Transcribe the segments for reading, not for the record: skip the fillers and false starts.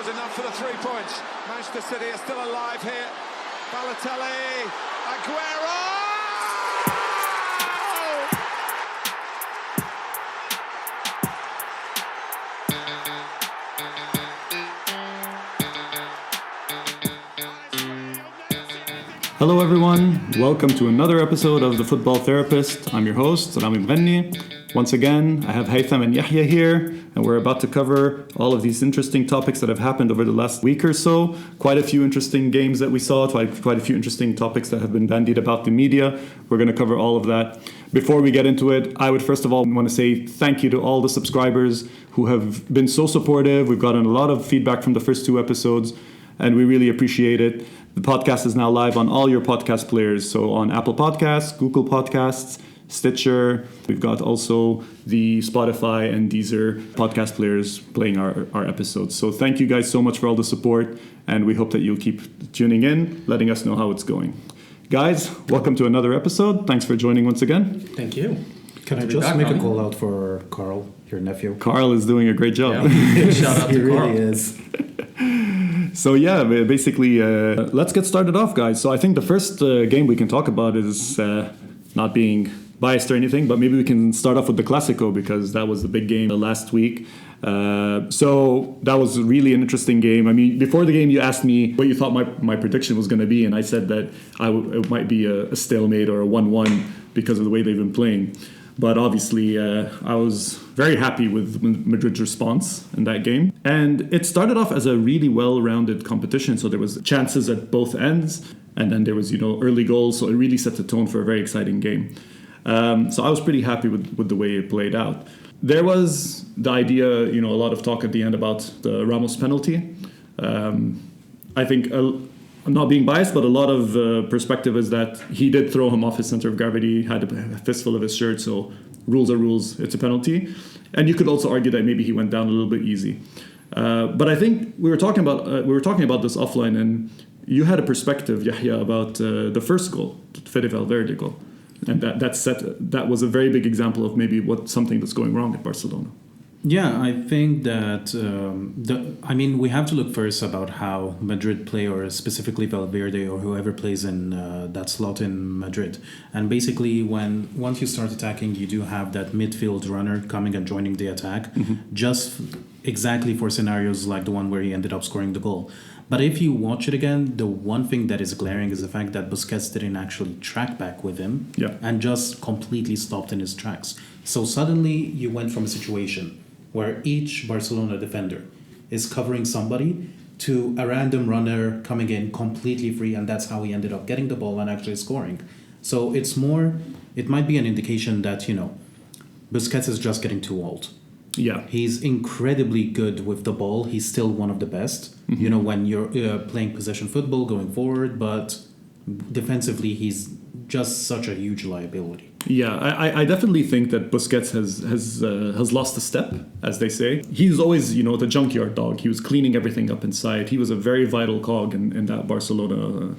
was enough for the 3 points. Manchester City are still alive here. Balotelli, Aguero! Hello everyone, welcome to another episode of The Football Therapist. I'm your host, Ramy. Once again, I have Haytham and Yehia here, and we're about to cover all of these interesting topics that have happened over the last week or so. Quite a few interesting games that we saw, quite a few interesting topics that have been bandied about the media. We're going to cover all of that. Before we get into it, I would first of all want to say thank you to all the subscribers who have been so supportive. We've gotten a lot of feedback from the first two episodes, and we really appreciate it. The podcast is now live on all your podcast players, so on Apple Podcasts, Google Podcasts, Stitcher. We've got also the Spotify and Deezer podcast players playing our episodes. So thank you guys so much for all the support, and we hope that you'll keep tuning in, letting us know how it's going. Guys, welcome to another episode. Thanks for joining once again. Thank you. Can I just make a call out for Carl, your nephew? Carl is doing a great job. Yeah. Shout out to He Carl. really is. So yeah, basically, let's get started off, guys. So I think the first game we can talk about is not being biased or anything, but maybe we can start off with the Clásico because that was the big game last week. So that was really an interesting game. I mean, before the game, you asked me what you thought my prediction was going to be, and I said that it might be a stalemate or a 1-1 because of the way they've been playing. But obviously, I was very happy with Madrid's response in that game. And it started off as a really well-rounded competition. So there was chances at both ends. And then there was, early goals. So it really set the tone for a very exciting game. So I was pretty happy with the way it played out. There was the idea, a lot of talk at the end about the Ramos penalty. I think... I'm not being biased, but a lot of perspective is that he did throw him off his center of gravity, had a fistful of his shirt, so rules are rules, it's a penalty. And you could also argue that maybe he went down a little bit easy. But I think we were talking about this offline, and you had a perspective, Yehia, about the first goal, Fede Valverde goal. And that was a very big example of maybe something that's going wrong at Barcelona. Yeah, I think that we have to look first about how Madrid play, or specifically Valverde or whoever plays in that slot in Madrid. And basically, once you start attacking, you do have that midfield runner coming and joining the attack, just exactly for scenarios like the one where he ended up scoring the goal. But if you watch it again, the one thing that is glaring is the fact that Busquets didn't actually track back with him and just completely stopped in his tracks. So suddenly you went from a situation where each Barcelona defender is covering somebody to a random runner coming in completely free, and that's how he ended up getting the ball and actually scoring. So it might be an indication that, Busquets is just getting too old. Yeah. He's incredibly good with the ball. He's still one of the best, when you're playing possession football going forward, but defensively he's just such a huge liability. Yeah, I definitely think that Busquets has lost a step, as they say. He's always, the junkyard dog. He was cleaning everything up inside. He was a very vital cog in that Barcelona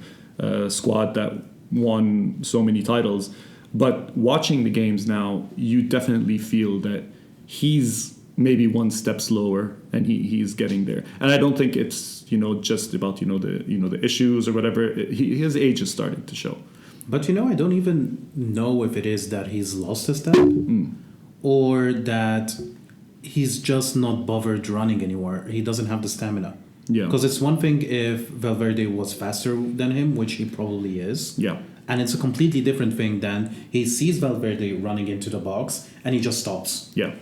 squad that won so many titles. But watching the games now, you definitely feel that he's maybe one step slower, and he's getting there. And I don't think it's just about the issues or whatever. His age is starting to show. But I don't even know if it is that he's lost a step or that he's just not bothered running anymore. He doesn't have the stamina. Yeah. Because it's one thing if Valverde was faster than him, which he probably is. Yeah. And it's a completely different thing than he sees Valverde running into the box and he just stops. Yeah.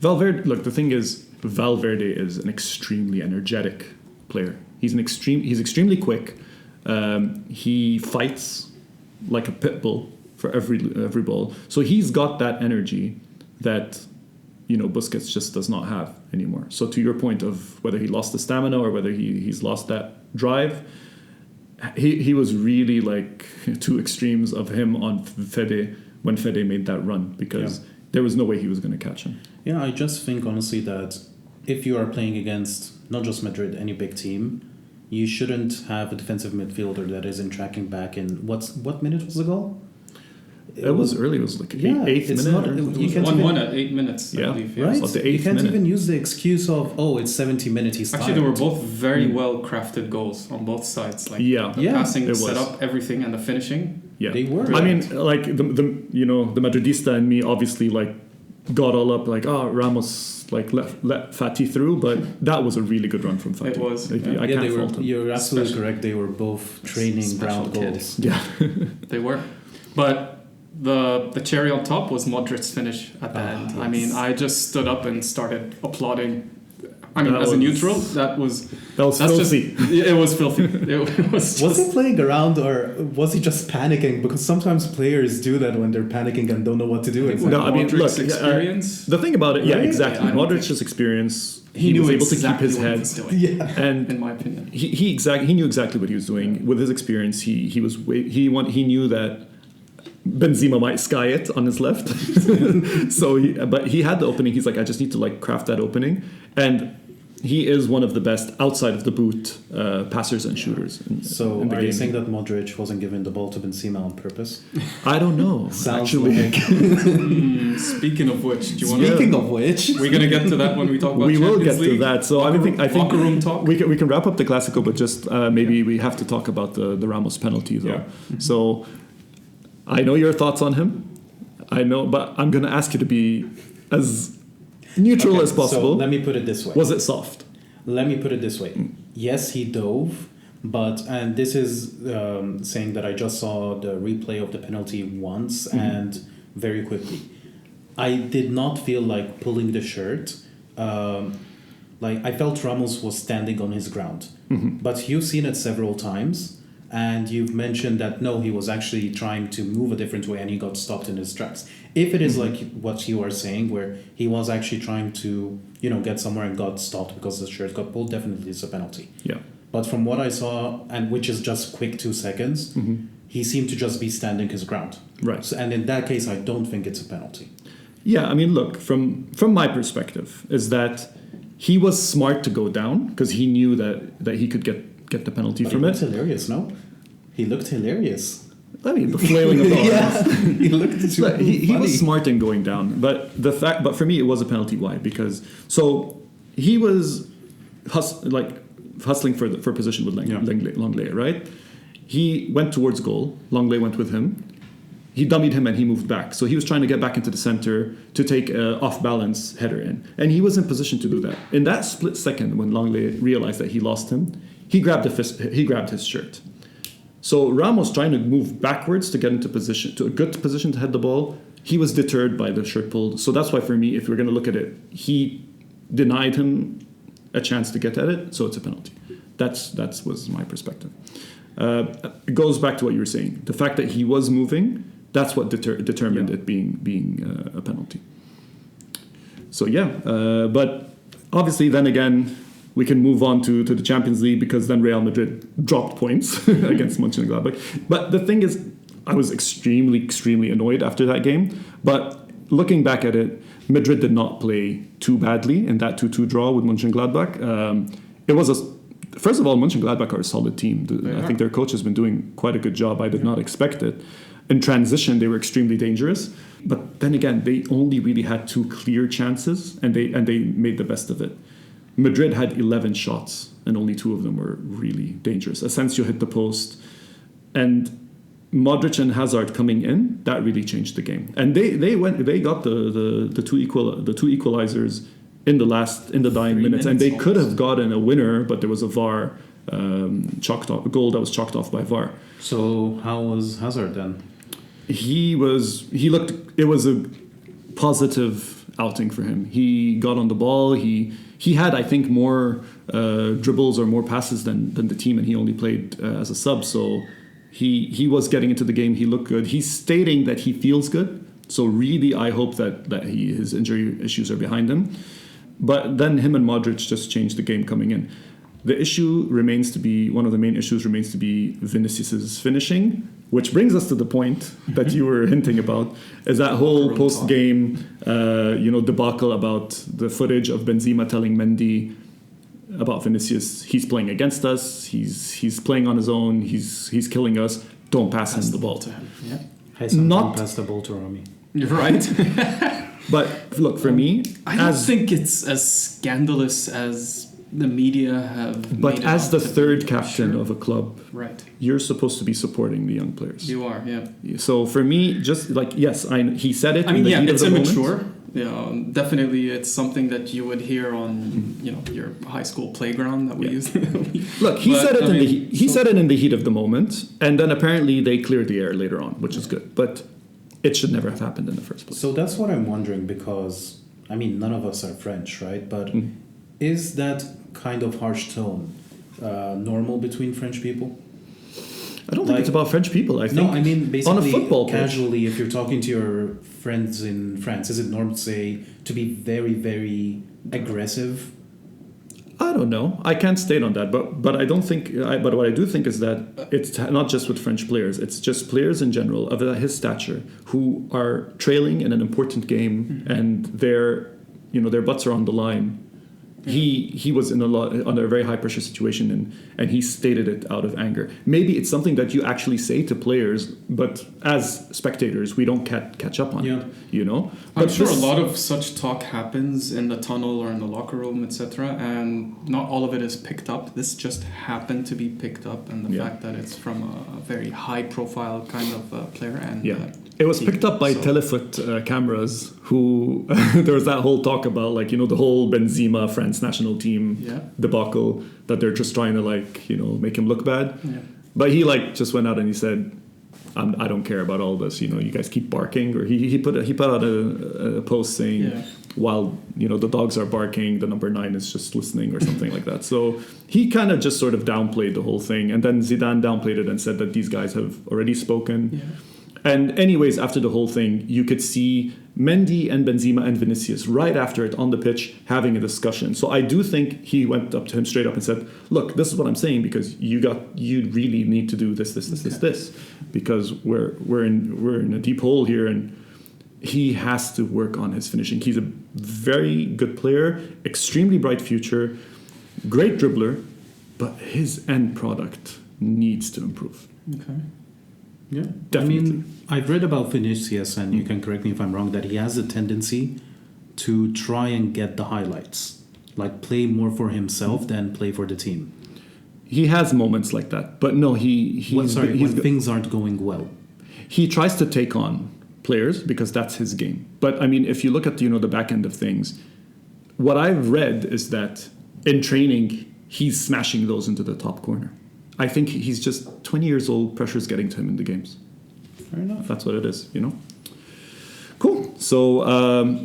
Valverde, look, the thing is, Valverde is an extremely energetic player. He's extremely quick. He fights like a pit bull for every ball. So he's got that energy that, Busquets just does not have anymore. So to your point of whether he lost the stamina or whether he's lost that drive, he was really like two extremes of him on Fede when Fede made that run, because there was no way he was going to catch him. Yeah, I just think honestly that if you are playing against not just Madrid, any big team, you shouldn't have a defensive midfielder that isn't tracking back in... What minute was the goal? It was early. It was like eighth it's minute. not. You can't 1-1 even, at 8 minutes, I Yeah. believe. right? It's the You eighth can't minute. even use the excuse of it's 70 minutes. He's Actually, tired. they were both very well crafted goals on both sides. Like Yeah. the Yeah, passing, it the was. setup, everything, and the finishing. Yeah, They were. I mean, like the Madridista and me obviously like got all up like, Ramos like let Fati through, but that was a really good run from Fati. It was, Like, yeah. I can't fault him. You're absolutely Special. correct. They were both training Special ground kid. goals. Yeah, They were. But the cherry on top was Modric's finish at the end. I mean, I just stood up and started applauding. I mean, That as a was- neutral, that's filthy. just it was filthy. It was Was just he playing around or was he just panicking? Because sometimes players do that when they're panicking and don't know what to do. with No, I mean, Modric's look, experience. the thing about it, yeah, Right? exactly. Yeah, I don't Modric's experience, he he knew was able to keep exactly his what he head, was doing, Yeah. and in my opinion. he knew exactly what he was doing with his experience. He knew that Benzema might sky it on his left. But he had the opening. He's like, I just need to like craft that opening, and he is one of the best outside of the boot passers and shooters. So in the are you game. saying that Modric wasn't giving the ball to Benzema on purpose? I don't know. Sounds Actually, like. Speaking of which, do you want Speaking to? of which, We're gonna get to that when we talk about. we will get Champions to League. that. So I think Locker room talk. we can wrap up the Clásico, but just maybe we have to talk about the Ramos penalty though. Yeah. So I know your thoughts on him. I know, but I'm going to ask you to be as neutral Okay, as possible. So let me put it this way. Was it soft? Let me put it this way. Yes, he dove, and this is saying that I just saw the replay of the penalty once and very quickly. I did not feel like pulling the shirt. Like I felt Ramos was standing on his ground. But you've seen it several times. And you've mentioned that no, he was actually trying to move a different way and he got stopped in his tracks. If it is like what you are saying, where he was actually trying to, get somewhere and got stopped because the shirt got pulled, definitely it's a penalty. Yeah. But from what I saw, and which is just quick 2 seconds, he seemed to just be standing his ground. Right. So, and in that case, I don't think it's a penalty. Yeah, I mean, look, from my perspective, is that he was smart to go down because he knew that he could get the penalty But from he looked it. hilarious, no? He looked hilarious. I mean, the flailing of the arms. Yeah, he looked too Look, he funny. was smart in going down, but for me it was a penalty. Why? Because he was hustling for position with Langley, right? He went towards goal. Langley went with him. He dummied him and he moved back. So he was trying to get back into the center to take an off-balance header in, and he was in position to do that. In that split second, when Langley realized that he lost him, he grabbed his shirt. So Ramos trying to move backwards to get into position, to a good position to head the ball, he was deterred by the shirt pull. So that's why for me, if we're going to look at it, he denied him a chance to get at it, so it's a penalty. That was my perspective. It goes back to what you were saying. The fact that he was moving, that's what determined it being a penalty. So but obviously then again, we can move on to the Champions League because then Real Madrid dropped points against Monchengladbach. But the thing is, I was extremely, extremely annoyed after that game. But looking back at it, Madrid did not play too badly in that 2-2 draw with Monchengladbach. First of all, Monchengladbach are a solid team. I think their coach has been doing quite a good job. I did not expect it. In transition, they were extremely dangerous. But then again, they only really had 2 clear chances, and they made the best of it. Madrid had 11 shots, and only 2 of them were really dangerous. Asensio hit the post, and Modric and Hazard coming in, that really changed the game. And they got the two equalizers in the dying minutes, and they could have gotten a winner, but there was a VAR goal that was chalked off by VAR. So how was Hazard then? It was a positive outing for him. He got on the ball. He had, I think, more dribbles or more passes than the team, and he only played as a sub. So he was getting into the game. He looked good. He's stating that he feels good. So really, I hope that his injury issues are behind him. But then him and Modric just changed the game coming in. The issue remains to be, one of the main issues remains to be Vinicius's finishing, which brings us to the point that you were hinting about, is that whole post-game debacle about the footage of Benzema telling Mendy about Vinicius, he's playing against us, he's playing on his own, he's killing us, don't pass him the ball. to him. Yeah. Haytham Not- pass the ball to Ramy. You're right. But look, for me, I don't think it's as scandalous as the media have. but made it as out the to third be, captain sure. of a club, Right. you're supposed to be supporting the young players. You are, yeah. So for me, just like, yes, he said it. I in mean, the yeah, heat it's of the immature. moment. Yeah, definitely, it's something that you would hear on, your high school playground that we used. Look, he But, said it I mean, he said it in the heat of the moment, and then apparently they cleared the air later on, which is good. But it should never have happened in the first place. So that's what I'm wondering because, I mean, none of us are French, right? But is that kind of harsh tone normal between French people? I don't think it's about French people. I think No, I mean basically on a football pitch. casually. If you're talking to your friends in France, is it normal to say to be very, very aggressive? I don't know. I can't state on that, but I don't think. But what I do think is that it's not just with French players. It's just players in general of his stature who are trailing in an important game and their butts are on the line. He was under a very high pressure situation and he stated it out of anger. Maybe it's something that you actually say to players, but as spectators we don't catch up on it. I'm But sure a lot of such talk happens in the tunnel or in the locker room, etc., and not all of it is picked up. This just happened to be picked up, and the fact that it's from a very high-profile kind of player. And it was picked up by telefoot cameras. Who there was that whole talk about the whole Benzema France national team debacle that they're just trying to make him look bad. Yeah. But he just went out and he said, I don't care about all this. You guys keep barking. Or he put out a post saying, while the dogs are barking, the number 9 is just listening or something like that. So he kind of just sort of downplayed the whole thing, and then Zidane downplayed it and said that these guys have already spoken. Yeah. And anyways, after the whole thing, you could see Mendy and Benzema and Vinicius right after it on the pitch having a discussion. So I do think he went up to him straight up and said, "Look, this is what I'm saying because you really need to do this, because we're in a deep hole here, and he has to work on his finishing. He's a very good player, extremely bright future, great dribbler, but his end product needs to improve." Okay. Yeah, Definitely. I mean, I've read about Vinicius, and you can correct me if I'm wrong, that he has a tendency to try and get the highlights, like play more for himself than play for the team. He has moments like that, but no, when things aren't going well. He tries to take on players because that's his game. But I mean, if you look at the back end of things, what I've read is that in training he's smashing those into the top corner. I think he's just 20 years old. Pressure's getting to him in the games. Fair enough. That's what it is, Cool. So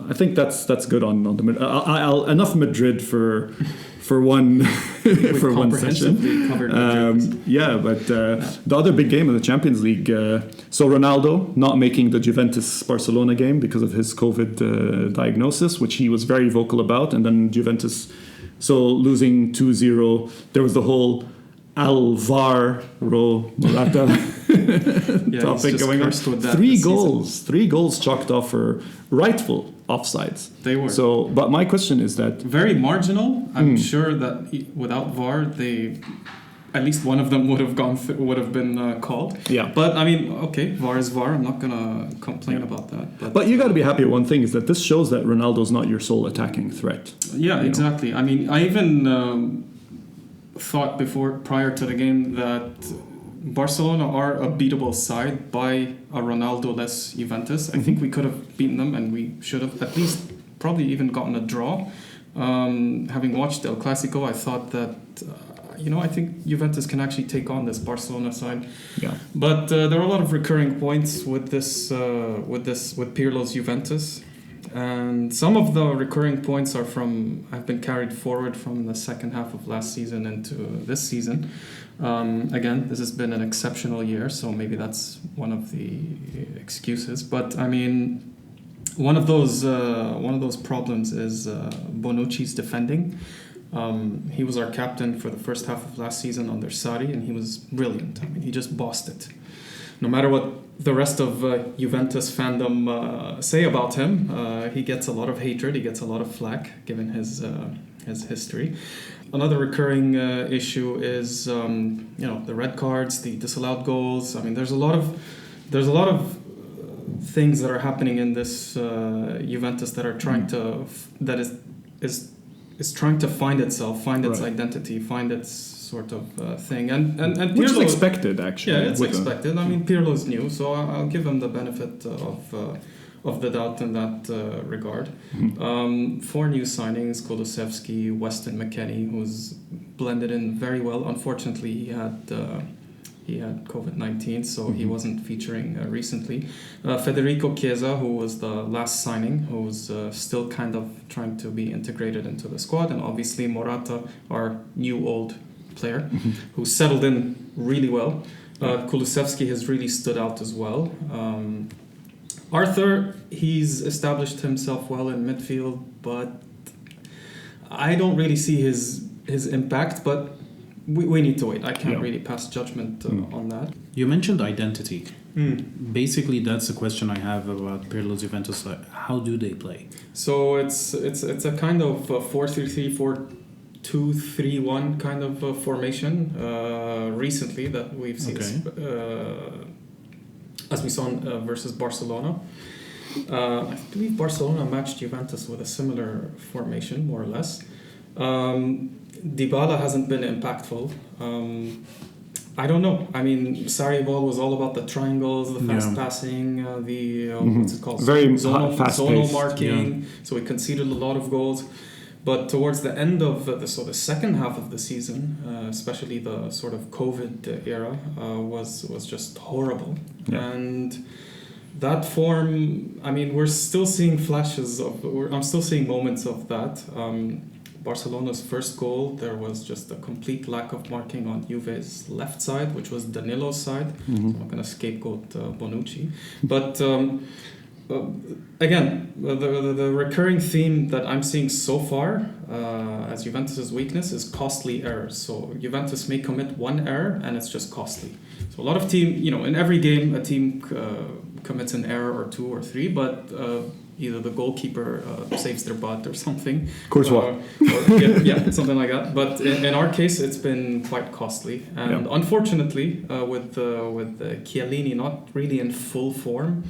I think that's good on the. I'll enough Madrid for one for one session. Covered Madrid. But the other big game in the Champions League. So Ronaldo not making the Juventus Barcelona game because of his COVID diagnosis, which he was very vocal about, and then Juventus losing 2-0. There was the whole alVARo Morata topic going on. Three goals chalked off for rightful offsides. They were. So, but my question is that very marginal. I'm sure that without VAR, at least one of them would have been called. Yeah. But I mean, okay, VAR is VAR. I'm not gonna complain about that. But you got to be happy with one thing, is that this shows that Ronaldo's not your sole attacking threat. Yeah, exactly. I mean, I even thought prior to the game that Barcelona are a beatable side by a Ronaldo-less Juventus. I think we could have beaten them, and we should have at least probably even gotten a draw. Having watched El Clásico, I thought that I think Juventus can actually take on this Barcelona side. Yeah. But there are a lot of recurring points with with Pirlo's Juventus. And some of the recurring points have been carried forward from the second half of last season into this season. Again, this has been an exceptional year, so maybe that's one of the excuses. But I mean, one of those problems is Bonucci's defending. He was our captain for the first half of last season under Sarri, and he was brilliant. I mean, he just bossed it. No matter what the rest of Juventus fandom say about him, he gets a lot of hatred. He gets a lot of flack given his history. Another recurring issue is the red cards, the disallowed goals. I mean, there's a lot of things that are happening in this Juventus that are trying to is trying to find itself, find its identity, find its sort of thing, and which is Pirlo, expected actually. yeah, it's expected. I mean, Pirlo's new, so I'll give him the benefit of the doubt in that regard. 4 new signings: Kulusevski, Weston McKennie, who's blended in very well. Unfortunately, he had COVID-19, so he wasn't featuring recently. Federico Chiesa, who was the last signing, who's still kind of trying to be integrated into the squad. And obviously Morata, our new old player, who settled in really well. Kulusevski has really stood out as well. Arthur, he's established himself well in midfield, but I don't really see his impact, but we need to wait. I can't really pass judgment on that. You mentioned identity. Basically, that's the question I have about Pirlo's Juventus. Like, how do they play? So it's a kind of 4-3-3, 4-2-3-1 kind of formation recently that we've seen, as we saw versus Barcelona. I believe Barcelona matched Juventus with a similar formation, more or less. Dybala hasn't been impactful. I don't know. I mean, Sarri ball was all about the triangles, the fast passing, what's it called? Very zonal marking. So we conceded a lot of goals. But towards the end of the second half of the season, especially the sort of COVID era, was just horrible. Yeah. And that form, I mean, we're still seeing flashes of. I'm still seeing moments of that. Barcelona's first goal, there was just a complete lack of marking on Juve's left side, which was Danilo's side. So I'm not going to scapegoat Bonucci. But again, the recurring theme that I'm seeing so far as Juventus' weakness is costly errors. So Juventus may commit one error and it's just costly. So a lot of in every game, a team commits an error or 2 or 3, but either the goalkeeper saves their butt or something. Courtois. Yeah, something like that. But in our case, it's been quite costly. And unfortunately, with Chiellini not really in full form,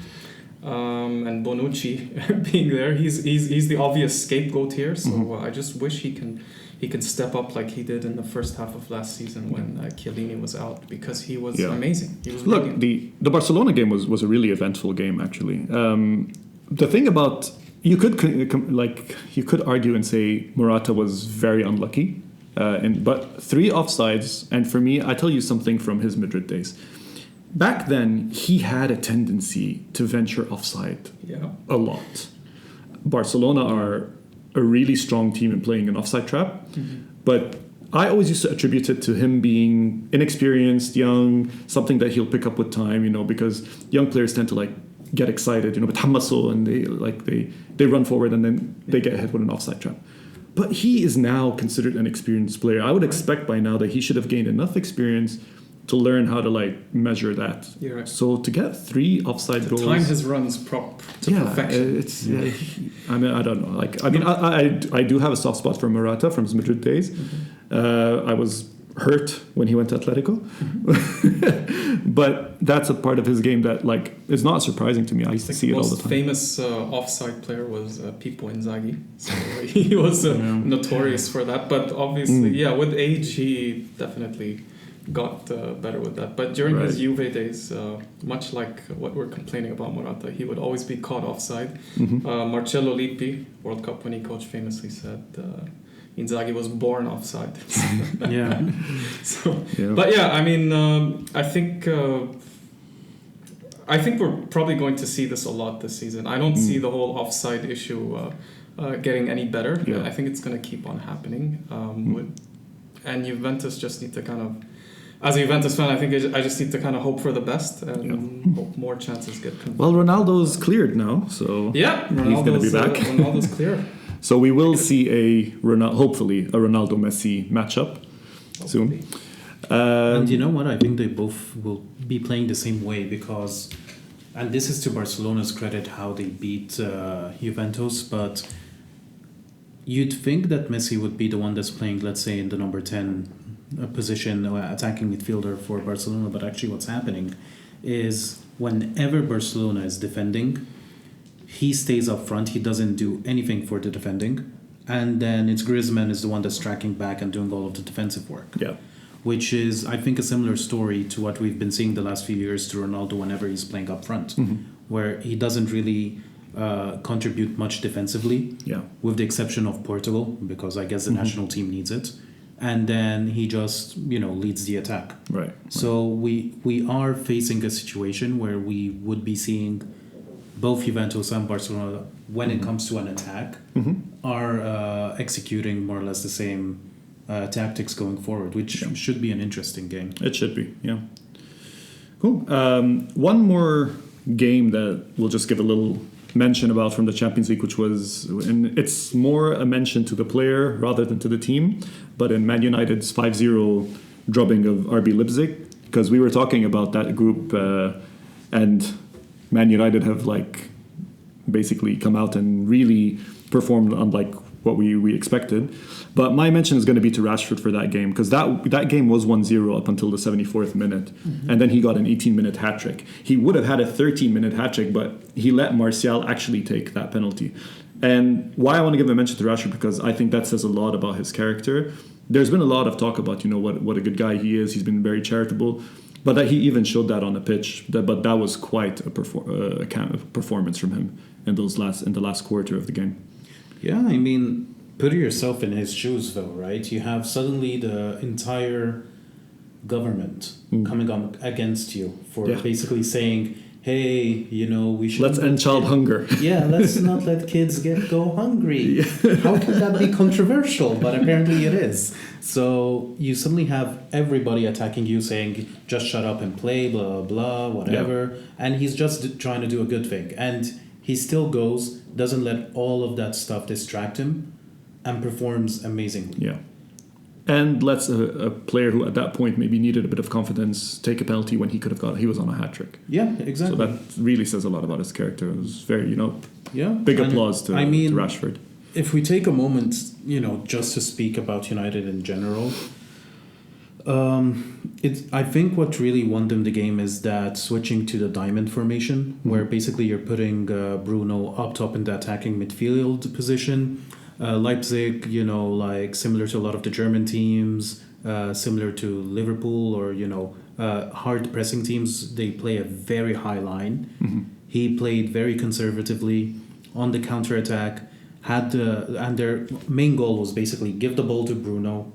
and Bonucci being there, he's the obvious scapegoat here. So I just wish he can step up like he did in the first half of last season when Chiellini was out, because he was amazing. He was Look, the Barcelona game was a really eventful game actually. The thing about you could argue and say Morata was very unlucky, but 3 offsides, and for me, I tell you something from his Madrid days. Back then, he had a tendency to venture offside a lot. Barcelona are a really strong team in playing an offside trap, but I always used to attribute it to him being inexperienced, young, something that he'll pick up with time, because young players tend to get excited, بتحمسوا, and they run forward and then they get hit with an offside trap. But he is now considered an experienced player. I would expect by now that he should have gained enough experience to learn how to measure that. You're right. So to get 3 offside goals, time his runs to perfection. It's I mean, I don't know. I do have a soft spot for Morata from his Madrid days. I was hurt when he went to Atletico, but that's a part of his game that is not surprising to me. I used to see it all the time. The most famous offside player was Pippo Inzaghi. So he was notorious for that. But obviously, with age, he definitely got better with that. But during his Juve days, much like what we're complaining about Morata, he would always be caught offside. Marcello Lippi, World Cup winning coach, famously said Inzaghi was born offside. But I mean, I think we're probably going to see this a lot this season. I don't see the whole offside issue getting any better. I think it's going to keep on happening. And Juventus just need to kind of, as a Juventus fan, I think I just need to kind of hope for the best and hope more chances get converted. Well, Ronaldo's cleared now, so he's going to be back. Ronaldo's clear. So we will see hopefully a Ronaldo-Messi matchup soon. And you know what? I think they both will be playing the same way because, and this is to Barcelona's credit, how they beat Juventus, but you'd think that Messi would be the one that's playing, let's say, in the number 10 position, attacking midfielder for Barcelona, but actually what's happening is whenever Barcelona is defending, he stays up front. He doesn't do anything for the defending. And then it's Griezmann is the one that's tracking back and doing all of the defensive work. Yeah. Which is, I think, a similar story to what we've been seeing the last few years to Ronaldo whenever he's playing up front, where he doesn't really contribute much defensively, with the exception of Portugal, because I guess the national team needs it. And then he just, leads the attack. Right. So we are facing a situation where we would be seeing both Juventus and Barcelona, when it comes to an attack, are executing more or less the same tactics going forward, which should be an interesting game. It should be, yeah. Cool. One more game that we'll just give a little mention about from the Champions League, which was, and it's more a mention to the player rather than to the team, but in Man United's 5-0 drubbing of RB Leipzig, because we were talking about that group and Man United have basically come out and really performed unlike what we expected. But my mention is going to be to Rashford for that game, because that game was 1-0 up until the 74th minute, and then he got an 18-minute hat-trick. He would have had a 13-minute hat-trick, but he let Martial actually take that penalty. And why I want to give a mention to Rashford, because I think that says a lot about his character. There's been a lot of talk about, what a good guy he is. He's been very charitable. But that he even showed that on the pitch. But that was quite a performance from him in the last quarter of the game. Yeah, I mean, put yourself in his shoes, though, right? You have suddenly the entire government coming up against you for basically saying, hey, we should... Let's end child hunger. Yeah, let's not let kids go hungry. How can that be controversial? But apparently it is. So you suddenly have everybody attacking you, saying, just shut up and play, blah, blah, whatever. Yeah. And he's just trying to do a good thing. And he still goes, doesn't let all of that stuff distract him, and performs amazingly. Yeah. And lets a player who at that point maybe needed a bit of confidence take a penalty when he could have he was on a hat-trick. Yeah, exactly. So that really says a lot about his character. It was very, big and applause to Rashford. If we take a moment, just to speak about United in general, I think what really won them the game is that switching to the diamond formation, where basically you're putting Bruno up top in the attacking midfield position. Leipzig, similar to a lot of the German teams, similar to Liverpool or, hard pressing teams, they play a very high line. He played very conservatively on the counter-attack, and their main goal was basically give the ball to Bruno,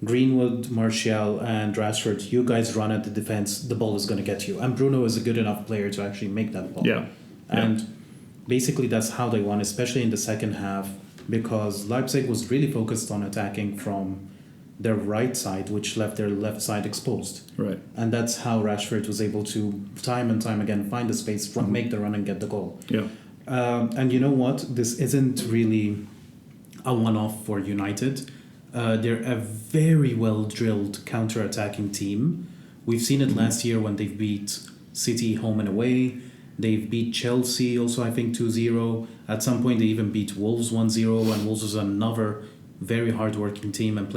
Greenwood, Martial, and Rashford. You guys run at the defense, the ball is going to get you. And Bruno is a good enough player to actually make that ball. Yeah. And basically that's how they won, especially in the second half, because Leipzig was really focused on attacking from their right side, which left their left side exposed. Right. And that's how Rashford was able to, time and time again, find the space, make the run and get the goal. Yeah. And you know what? This isn't really a one-off for United. They're a very well-drilled counter-attacking team. We've seen it last year when they've beat City home and away. They've beat Chelsea also, I think, 2-0. At some point, they even beat Wolves 1-0, and Wolves was another very hard-working team, and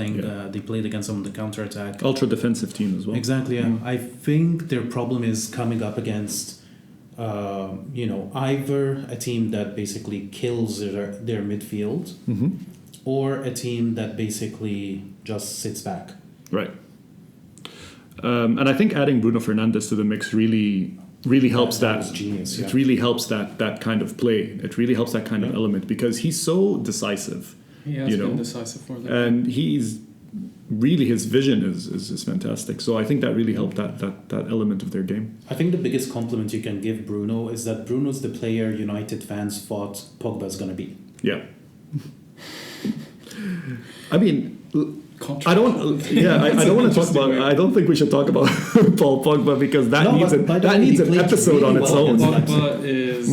they played against them on the counter-attack. Ultra-defensive team as well. Exactly, yeah. I think their problem is coming up against, either a team that basically kills their midfield, or a team that basically just sits back. Right. And I think adding Bruno Fernandes to the mix really helps that. Genius, It really helps that kind of play. It really helps that kind of element, because he's so decisive. He has been decisive for them. And he's really, his vision is fantastic. So I think that really helped that element of their game. I think the biggest compliment you can give Bruno is that Bruno's the player United fans thought Pogba's going to be. Yeah. I mean, I don't want to talk about. I don't think we should talk about Paul Pogba, because that needs an episode on its own.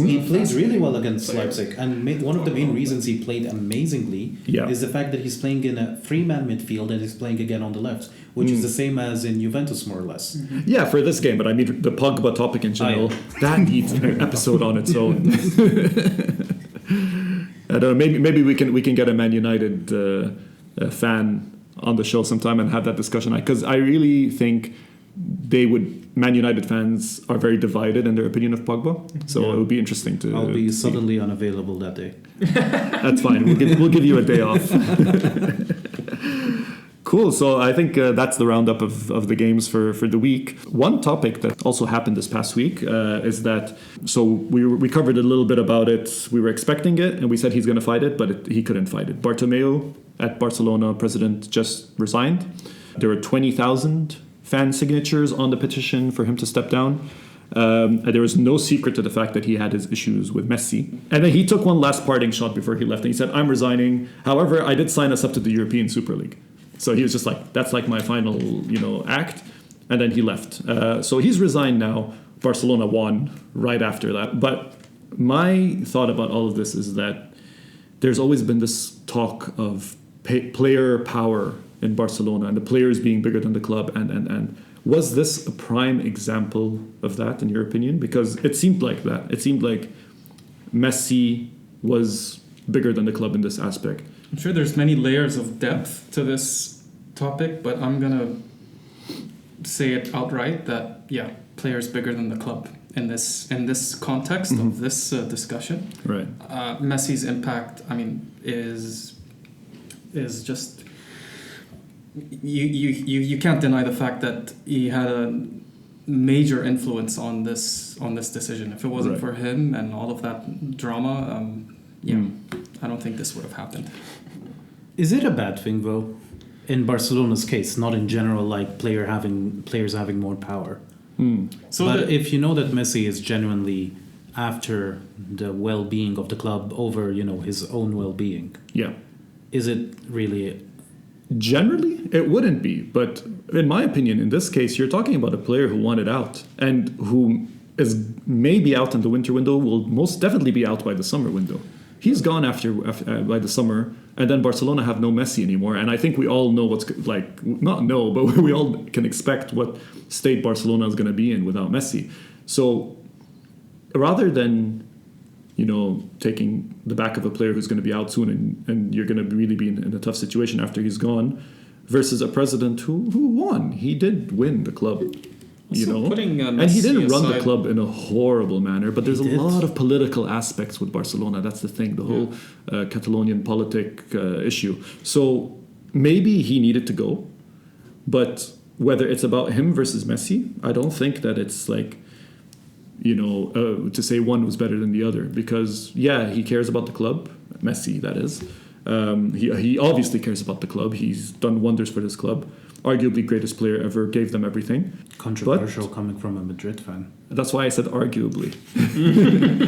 He plays really well against Leipzig, and one of the main reasons he played amazingly is the fact that he's playing in a three-man midfield and he's playing again on the left, which is the same as in Juventus, more or less. Yeah, for this game, but I mean the Pogba topic in general, that needs an episode on its own. I don't know, maybe we can get a Man United fan on the show sometime and have that discussion, because I really think Man United fans are very divided in their opinion of Pogba. So it would be interesting to. I'll be to suddenly see. unavailable that day. That's fine. We'll give you a day off. Cool. So I think that's the roundup of the games for the week. One topic that also happened this past week is that, so we covered a little bit about it. We were expecting it, and we said he's going to fight it, but he couldn't fight it. Bartomeu at Barcelona, president, just resigned. There were 20,000 fan signatures on the petition for him to step down. And there was no secret to the fact that he had his issues with Messi. And then he took one last parting shot before he left, and he said, I'm resigning. However, I did sign us up to the European Super League. So he was just like, that's like my final, act. And then he left. So he's resigned now. Barcelona won right after that. But my thought about all of this is that there's always been this talk of player power in Barcelona and the players being bigger than the club. And was this a prime example of that, in your opinion? Because it seemed like that. It seemed like Messi was bigger than the club in this aspect. I'm sure there's many layers of depth to this topic, but I'm gonna say it outright that players bigger than the club in this context of this discussion. Right. Messi's impact, is just you can't deny the fact that he had a major influence on this decision. If it wasn't for him and all of that drama, I don't think this would have happened. Is it a bad thing though, in Barcelona's case, not in general, like players having more power? So but if you know that Messi is genuinely after the well-being of the club over, his own well-being, is it really? Generally, it wouldn't be. But in my opinion, in this case, you're talking about a player who wanted out and who is maybe out in the winter window, will most definitely be out by the summer window. He's gone after by the summer, and then Barcelona have no Messi anymore. And I think we all know but we all can expect what state Barcelona is going to be in without Messi. So rather than, taking the back of a player who's going to be out soon and you're going to really be in a tough situation after he's gone, versus a president who won. He did win the club. And he didn't run the club in a horrible manner, but there's a lot of political aspects with Barcelona. That's the thing, the whole Catalonian politic issue. So maybe he needed to go, but whether it's about him versus Messi, I don't think that it's like, to say one was better than the other, because he cares about the club, Messi, that is. He obviously cares about the club. He's done wonders for this club. Arguably greatest player ever, gave them everything. Controversial coming from a Madrid fan. That's why I said arguably.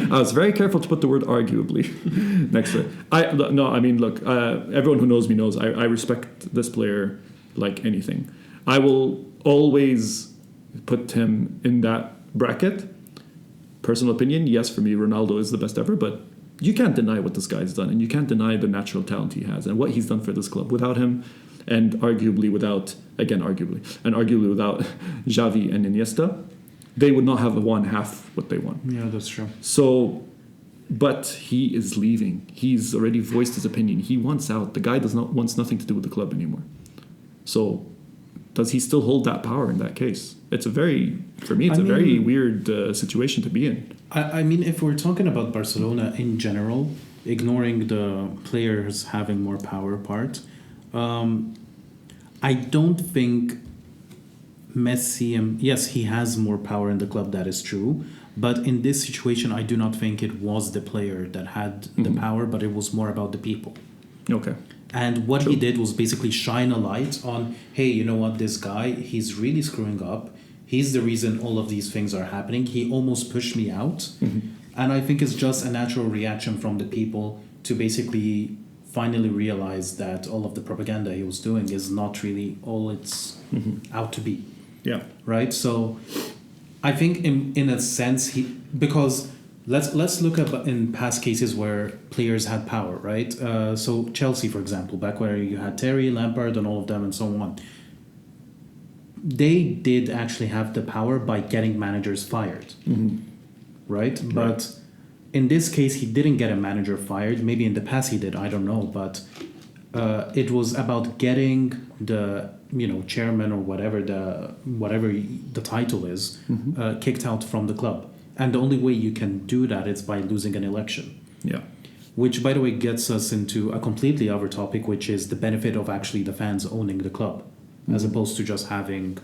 I was very careful to put the word arguably next to it. Look, everyone who knows me knows I respect this player like anything. I will always put him in that bracket. Personal opinion, yes, for me, Ronaldo is the best ever, but you can't deny what this guy's done, and you can't deny the natural talent he has and what he's done for this club. Without him, and arguably without Xavi and Iniesta, they would not have won half what they won. Yeah, that's true. So, but he is leaving. He's already voiced his opinion. He wants out. The guy wants nothing to do with the club anymore. So, does he still hold that power in that case? It's a very weird situation to be in. If we're talking about Barcelona in general, ignoring the players having more power part, I don't think Messi, yes, he has more power in the club, that is true. But in this situation, I do not think it was the player that had the power, but it was more about the people. Okay. And what he did was basically shine a light on, hey, you know what, this guy, he's really screwing up. He's the reason all of these things are happening. He almost pushed me out. And I think it's just a natural reaction from the people to basically finally realize that all of the propaganda he was doing is not really all it's out to be. Yeah. Right? So I think in a sense, because let's look at in past cases where players had power, right? So Chelsea, for example, back where you had Terry, Lampard, and all of them and so on. They did actually have the power by getting managers fired, right? But in this case, he didn't get a manager fired. Maybe in the past he did, I don't know. But it was about getting the chairman or whatever the title is kicked out from the club, and the only way you can do that is by losing an election. Yeah. Which, by the way, gets us into a completely other topic, which is the benefit of actually the fans owning the club, as opposed to just having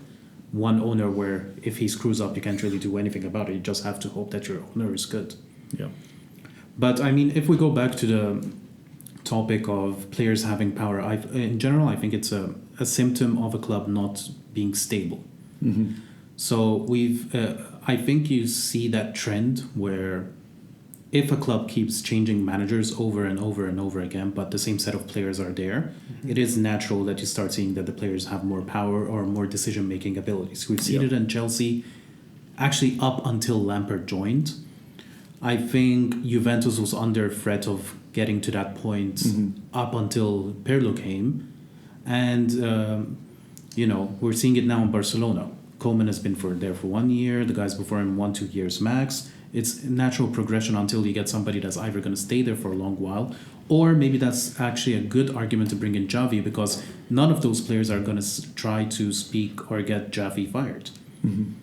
one owner where if he screws up, you can't really do anything about it. You just have to hope that your owner is good. Yeah. But I mean, if we go back to the topic of players having power, in general, I think it's a symptom of a club not being stable. Mm-hmm. So I think you see that trend where if a club keeps changing managers over and over and over again, but the same set of players are there, it is natural that you start seeing that the players have more power or more decision-making abilities. We've seen it in Chelsea, actually up until Lampard joined. I think Juventus was under threat of getting to that point up until Pirlo came. And, we're seeing it now in Barcelona. Koeman has been there for 1 year, the guys before him 1-2 years max. It's natural progression until you get somebody that's either going to stay there for a long while, or maybe that's actually a good argument to bring in Xavi, because none of those players are going to try to speak or get Xavi fired,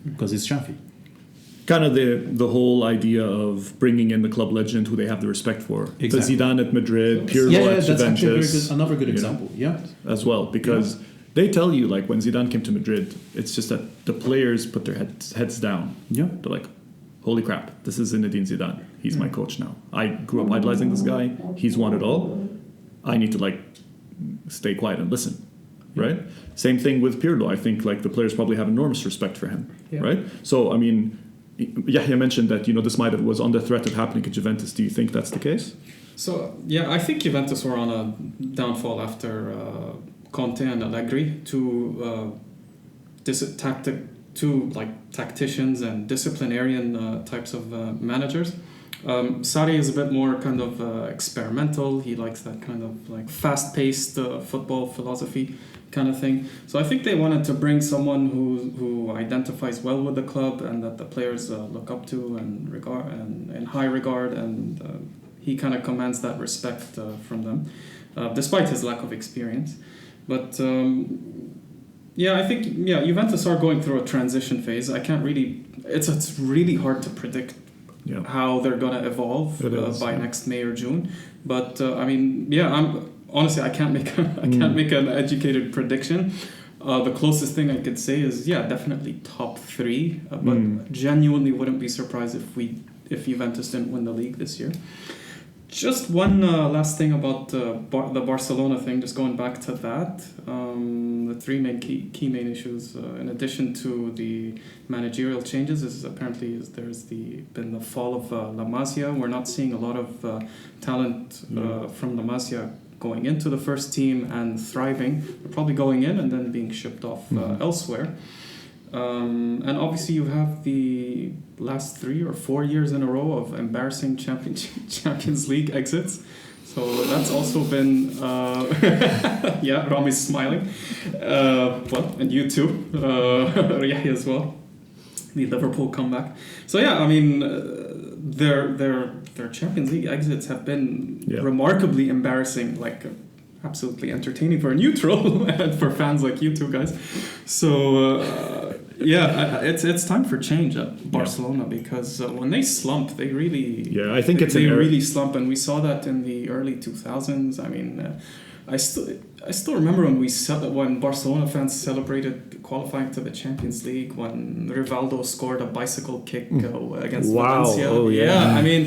because it's Xavi. Kind of the whole idea of bringing in the club legend who they have the respect for. Exactly. The Zidane at Madrid, Pirlo at that's actually Juventus. another good example. As well, because they tell you, like, when Zidane came to Madrid, it's just that the players put their heads down. Yeah. They're like, holy crap, this is Zinedine Zidane. He's my coach now. I grew up idolizing this guy. He's won it all. I need to, stay quiet and listen, right? Same thing with Pirlo. I think, the players probably have enormous respect for him, right? So, I mean, Yehia mentioned that, this was on the threat of happening at Juventus. Do you think that's the case? So, I think Juventus were on a downfall after Conte and Allegri, two tacticians and disciplinarian types of managers. Sarri is a bit more kind of experimental. He likes that kind of fast-paced football philosophy kind of thing. So I think they wanted to bring someone who identifies well with the club and that the players look up to and regard and in high regard, and he kind of commands that respect from them, despite his lack of experience. But I think Juventus are going through a transition phase. I can't really. It's really hard to predict how they're gonna evolve by next May or June. But I'm honestly I can't make an educated prediction. The closest thing I could say is definitely top 3. But genuinely wouldn't be surprised if Juventus didn't win the league this year. Just one last thing about the Barcelona thing, just going back to that. The 3 main key main issues, in addition to the managerial changes, there's been the fall of La Masia. We're not seeing a lot of talent from La Masia going into the first team and thriving. They're probably going in and then being shipped off elsewhere. And obviously you have the last 3 or 4 years in a row of embarrassing Champions League exits. So that's also been... Ramy's smiling. And you too. Yehia as well. The Liverpool comeback. So their Champions League exits have been remarkably embarrassing, absolutely entertaining for a neutral and for fans like you two guys. So it's time for change at Barcelona, because when they slump, they really I think they really slump, and we saw that in the early 2000s. I mean, I still remember when Barcelona fans celebrated qualifying to the Champions League when Rivaldo scored a bicycle kick against Valencia. Oh yeah. I mean,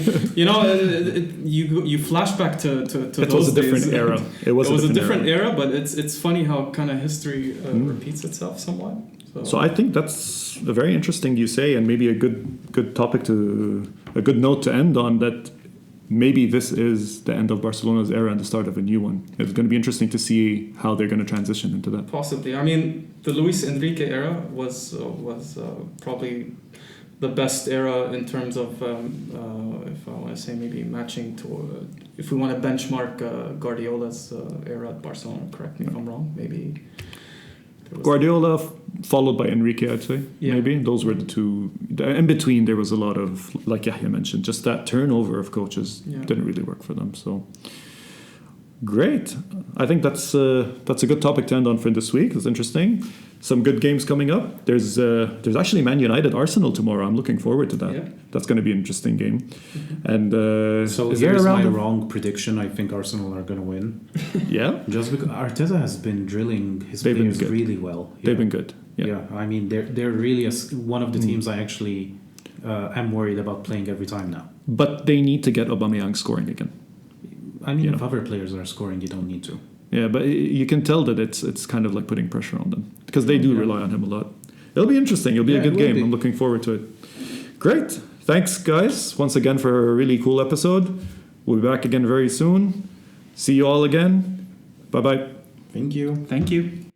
you flash back to it those was a different days. era. It was a different era, but it's funny how kind of history repeats itself somewhat. So I think that's very interesting you say, and maybe a good topic a good note to end on, that maybe this is the end of Barcelona's era and the start of a new one. It's going to be interesting to see how they're going to transition into that. Possibly. I mean, the Luis Enrique era was probably the best era in terms of, if I want to say, maybe matching to, if we want to benchmark Guardiola's era at Barcelona. Correct me if I'm wrong. Maybe Guardiola followed by Enrique, I'd say. Maybe those were the two. In between, there was a lot of, like Yehia mentioned, just that turnover of coaches didn't really work for them. So Great. I think that's a good topic to end on for this week. It's interesting. Some good games coming up. There's actually Man United Arsenal tomorrow. I'm looking forward to that. Yeah. That's going to be an interesting game. Mm-hmm. And So is there here's a round my of- wrong prediction. I think Arsenal are going to win. Yeah, Just because Arteta has been drilling his They've been players good. really well. they've been good. Yeah. Yeah, I mean they're really one of the teams I actually am worried about playing every time now. But they need to get Aubameyang scoring again. I mean, You if know. other players are scoring, you don't need to. Yeah, but you can tell that it's kind of like putting pressure on them because they do Yeah. rely on him a lot. It'll be interesting. It'll be Yeah, a good it will game. be. I'm looking forward to it. Great. Thanks, guys, once again for a really cool episode. We'll be back again very soon. See you all again. Bye-bye. Thank you. Thank you.